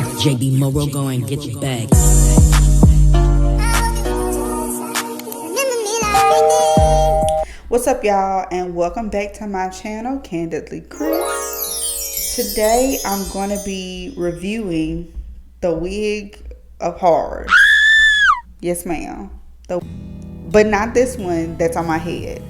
JB Morrow, go and get your bag. What's up, y'all, and welcome back to my channel, Candidly K. Today I'm going to be reviewing the wig of horrors. Yes, ma'am. But not this one that's on my head.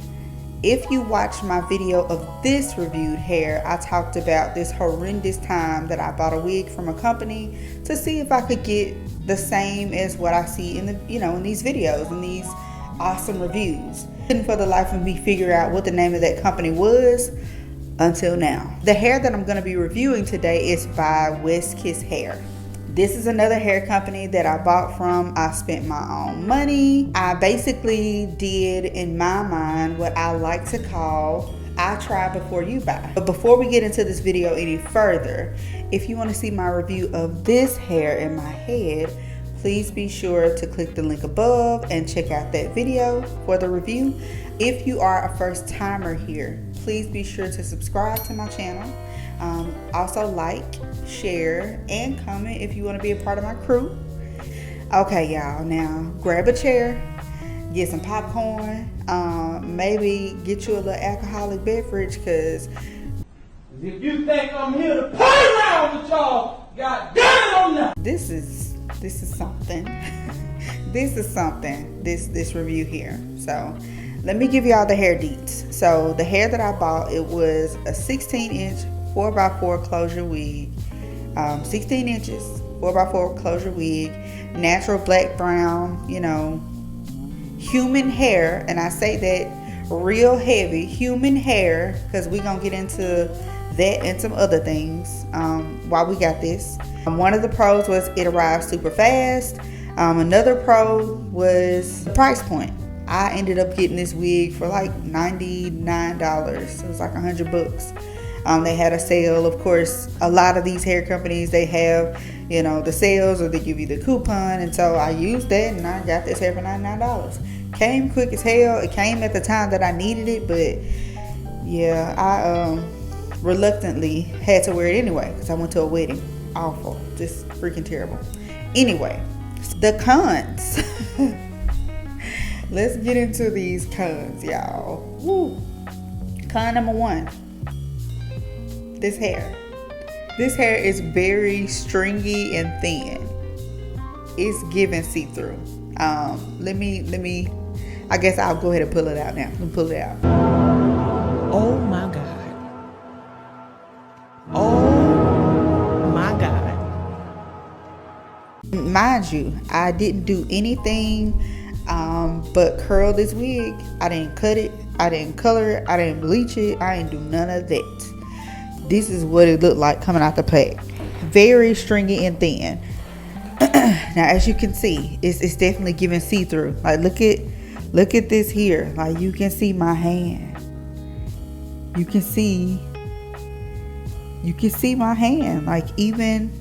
If you watch my video of this reviewed hair, I talked about this horrendous time that I bought a wig from a company to see if I could get the same as what I see in the, in these videos, in these awesome reviews. Couldn't for the life of me figure out what the name of that company was until now. The hair that I'm going to be reviewing today is by West Kiss Hair. This is another hair company that I bought from. I spent my own money. I basically did, in my mind, what I like to call, I try before you buy. But before we get into this video any further, if you want to see my review of this hair in my head, please be sure to click the link above and check out that video for the review. If you are a first timer here, please be sure to subscribe to my channel. Also like, share, and comment if you want to be a part of my crew. Okay, y'all, now grab a chair, get some popcorn, maybe get you a little alcoholic beverage, because if you think I'm here to play around with y'all, god damn it, I'm not. This is something. This review here. So let me give y'all the hair deets. So the hair that I bought, it was a 16-inch 4x4 closure wig. 16 inches 4x4 closure wig, natural black brown, human hair. And I say that real heavy, human hair, because we're gonna get into that and some other things while we got this. One of the pros was it arrived super fast. Another pro was the price point. I ended up getting this wig for like $99. It was like $100. They had a sale. Of course, a lot of these hair companies, they have, the sales, or they give you the coupon. And so I used that and I got this hair for $99. Came quick as hell. It came at the time that I needed it, but yeah, I reluctantly had to wear it anyway because I went to a wedding. Awful. Just freaking terrible. Anyway, the cons. Let's get into these cons, y'all. Woo. Con number one. This hair. This hair is very stringy and thin. It's giving see-through. Let me I guess I'll go ahead and pull it out now. Let me pull it out. Oh my God. Oh my God. Mind you, I didn't do anything but curl this wig. I didn't cut it. I didn't color it. I didn't bleach it. I didn't do none of that. This is what it looked like coming out the pack. Very stringy and thin. Now, as you can see, it's definitely giving see-through. Like, look at this here. Like, you can see my hand. You can see my hand. Like, even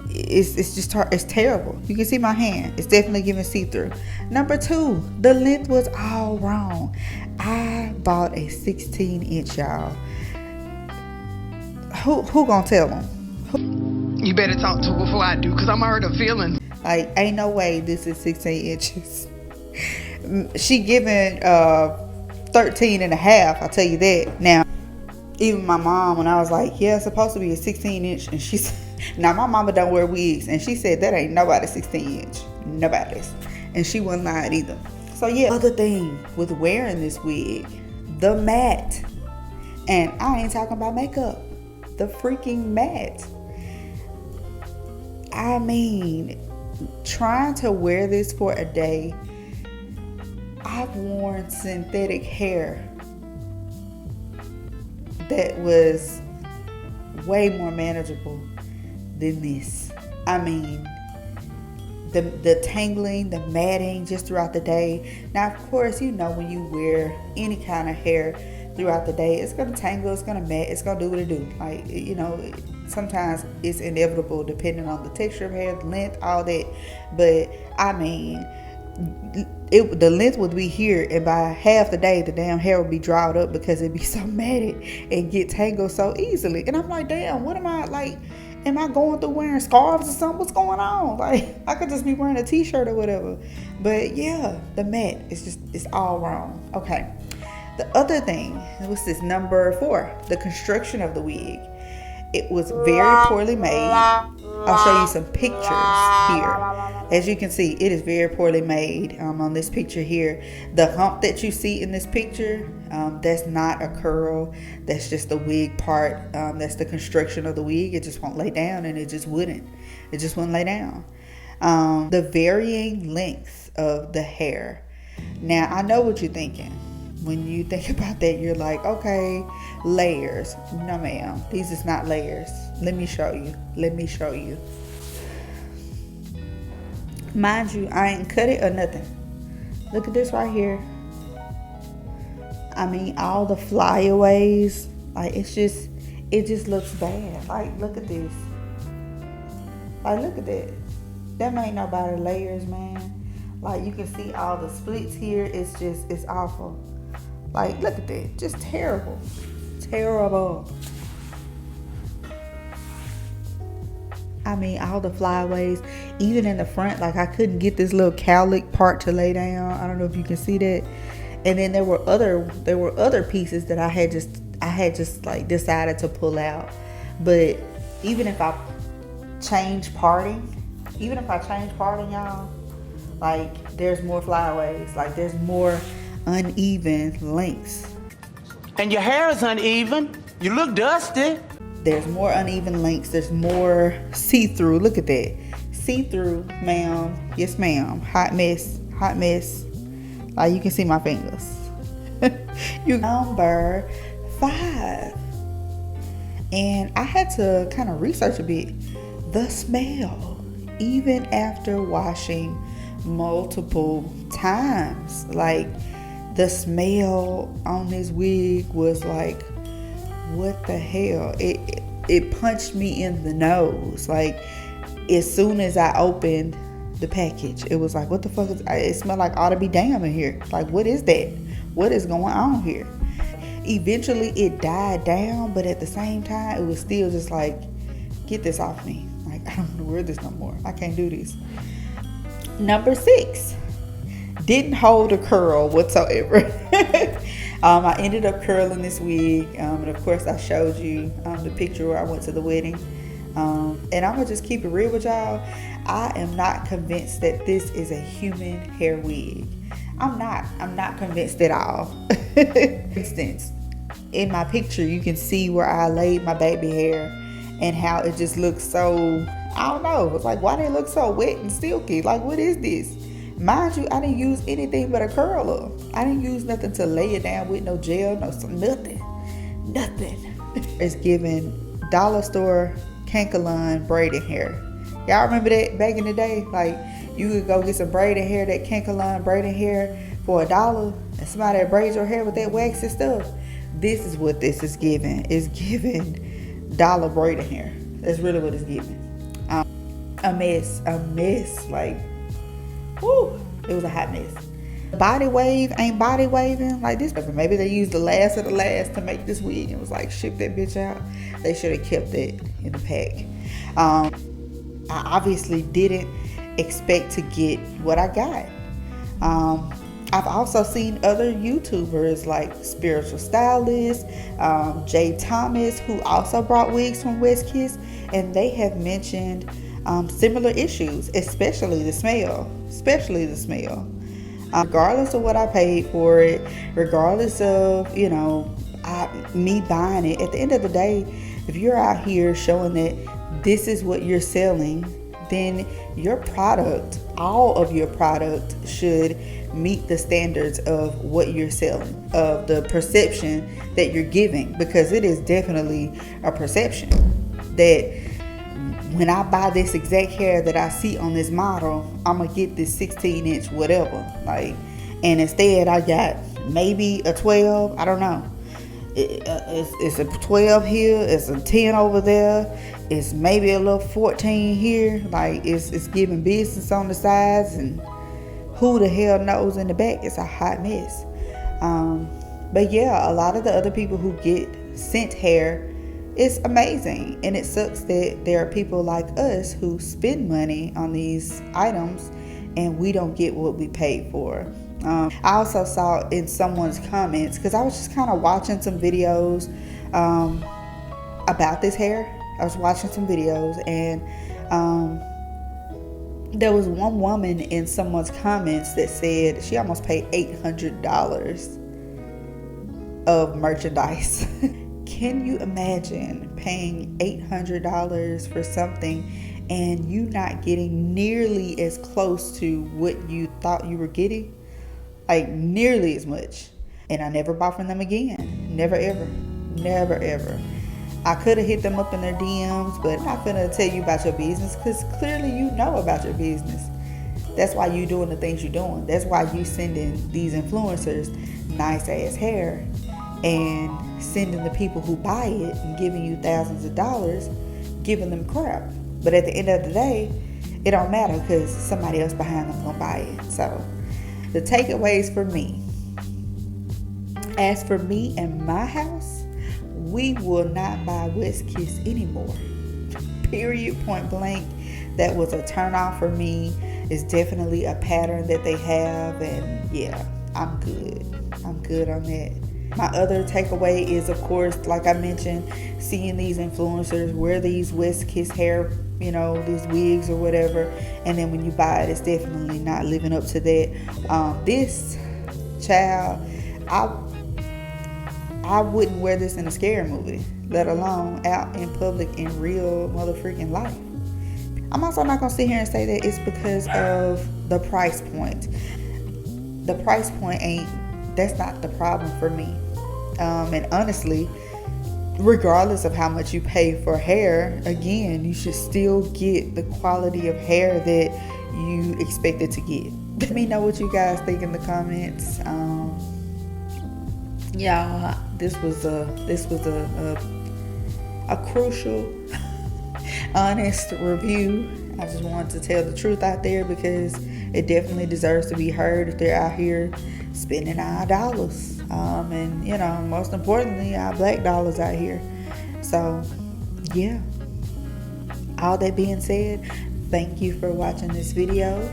it's terrible. You can see my hand. It's definitely giving see-through. Number two, the length was all wrong. I bought a 16-inch, y'all. Who gonna tell them? You better talk to her before I do, because I'm hurt of feeling. Like, ain't no way this is 16 inches. She giving 13 and a half, I'll tell you that. Now, even my mom, when I was like, yeah, it's supposed to be a 16 inch, and she said, now my mama don't wear wigs, and she said that ain't nobody's 16 inch. Nobody's. And she wasn't lying either. So yeah, other thing with wearing this wig, the mat. And I ain't talking about makeup. The freaking mat. I mean, trying to wear this for a day, I've worn synthetic hair that was way more manageable than this. I mean, the tangling, the matting just throughout the day. Now, of course, when you wear any kind of hair throughout the day, it's gonna tangle, it's gonna mat, it's gonna do what it do. Like, sometimes it's inevitable depending on the texture of hair, the length, all that. But I mean, the length would be here, and by half the day the damn hair would be dried up because it'd be so matted and get tangled so easily. And I'm like, damn, what am I like? Am I going through wearing scarves or something? What's going on? Like, I could just be wearing a t-shirt or whatever. But yeah, the mat is it's all wrong. Okay. The other thing was this number 4, the construction of the wig. It was very poorly made. I'll show you some pictures here. As you can see, it is very poorly made on this picture here. The hump that you see in this picture, that's not a curl. That's just the wig part. That's the construction of the wig. It just won't lay down, and it just wouldn't. It just wouldn't lay down. The varying length of the hair. Now, I know what you're thinking. When you think about that, you're like, okay, layers. No, ma'am. These is not layers. Let me show you. Let me show you. Mind you, I ain't cut it or nothing. Look at this right here. I mean, all the flyaways. Like, it just looks bad. Like, look at this. Like, look at that. That ain't nobody layers, man. Like, you can see all the splits here. It's awful. Like, look at that. Just terrible. Terrible. I mean, all the flyaways, even in the front, like, I couldn't get this little cowlick part to lay down. I don't know if you can see that. And then there were other pieces that I had just like decided to pull out. But even if I change parting, y'all, like, there's more flyaways. Like, there's more uneven lengths. And your hair is uneven. You look dusty. There's more uneven lengths. There's more see-through. Look at that. See-through, ma'am. Yes, ma'am. Hot mess. Hot mess. Like, you can see my fingers. Number 5. And I had to kind of research a bit. The smell. Even after washing multiple times. Like, the smell on this wig was like, what the hell? It punched me in the nose. Like, as soon as I opened the package, it was like, what the fuck is it? Smelled like ought to be damn in here. Like, what is that? What is going on here? Eventually it died down, but at the same time it was still just like, get this off me. Like, I don't want to wear this no more. I can't do this. Number 6. Didn't hold a curl whatsoever. I ended up curling this wig, and of course I showed you the picture where I went to the wedding. And I'm gonna just keep it real with y'all. I am not convinced that this is a human hair wig. I'm not convinced at all. For instance, in my picture you can see where I laid my baby hair and how it just looks so, I don't know, it's like, why they look so wet and silky? Like, what is this? Mind you, I didn't use anything but a curler. I didn't use nothing to lay it down with, no gel, nothing. It's giving dollar store Kankalon braided hair. Y'all remember that back in the day? Like, you could go get some braided hair, that Kankalon braided hair for $1, and somebody that braids your hair with that waxy stuff. This is what this is giving. It's giving dollar braided hair. That's really what it's giving. A mess. Like, whoo, it was a hot mess. Body wave ain't body waving like this. Maybe they used the last of the last to make this wig and was like, ship that bitch out. They should have kept that in the pack. I obviously didn't expect to get what I got. I've also seen other YouTubers like Spiritual Stylist, Jay Thomas, who also brought wigs from West Kiss, and they have mentioned similar issues, especially the smell. Regardless of what I paid for it, regardless of, me buying it, at the end of the day, if you're out here showing that this is what you're selling, then your product, all of your product, should meet the standards of what you're selling, of the perception that you're giving, because it is definitely a perception that when I buy this exact hair that I see on this model, I'm gonna get this 16-inch whatever, like, and instead I got maybe a 12. I don't know. It's a 12 here. It's a 10 over there. It's maybe a little 14 here. Like, it's giving business on the sides, and who the hell knows in the back? It's a hot mess. But yeah, a lot of the other people who get sent hair It's amazing, and it sucks that there are people like us who spend money on these items and we don't get what we paid for. I also saw in someone's comments, because I was just kind of watching some videos about this hair. I was watching some videos, and there was one woman in someone's comments that said she almost paid $800 of merchandise. Can you imagine paying $800 for something and you not getting nearly as close to what you thought you were getting? Like nearly as much. And I never bought from them again. Never ever. Never ever. I could have hit them up in their DMs, but I'm not gonna tell you about your business, because clearly you know about your business. That's why you doing the things you're doing. That's why you sending these influencers nice ass hair and sending the people who buy it and giving you thousands of dollars, giving them crap. But at the end of the day, it don't matter, because somebody else behind them gonna buy it. So the takeaways for me. As for me and my house, we will not buy West Kiss anymore. Period, point blank. That was a turnoff for me. It's definitely a pattern that they have, and yeah, I'm good. I'm good on that. My other takeaway is, of course, like I mentioned, seeing these influencers wear these West Kiss hair, you know, these wigs or whatever, and then when you buy it, it's definitely not living up to that. This child, I wouldn't wear this in a scary movie, let alone out in public in real motherfucking life. I'm also not gonna sit here and say that it's because of the price point. The price point that's not the problem for me. And honestly, regardless of how much you pay for hair, again, you should still get the quality of hair that you expected to get. Let me know what you guys think in the comments. Yeah, this was a crucial, honest review. I just wanted to tell the truth out there, because it definitely deserves to be heard if they're out here spending our dollars. And you know, most importantly, our black dollars out here. So yeah, all that being said, thank you for watching this video.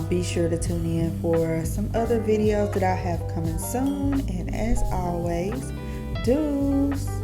Be sure to tune in for some other videos that I have coming soon, and as always, deuce.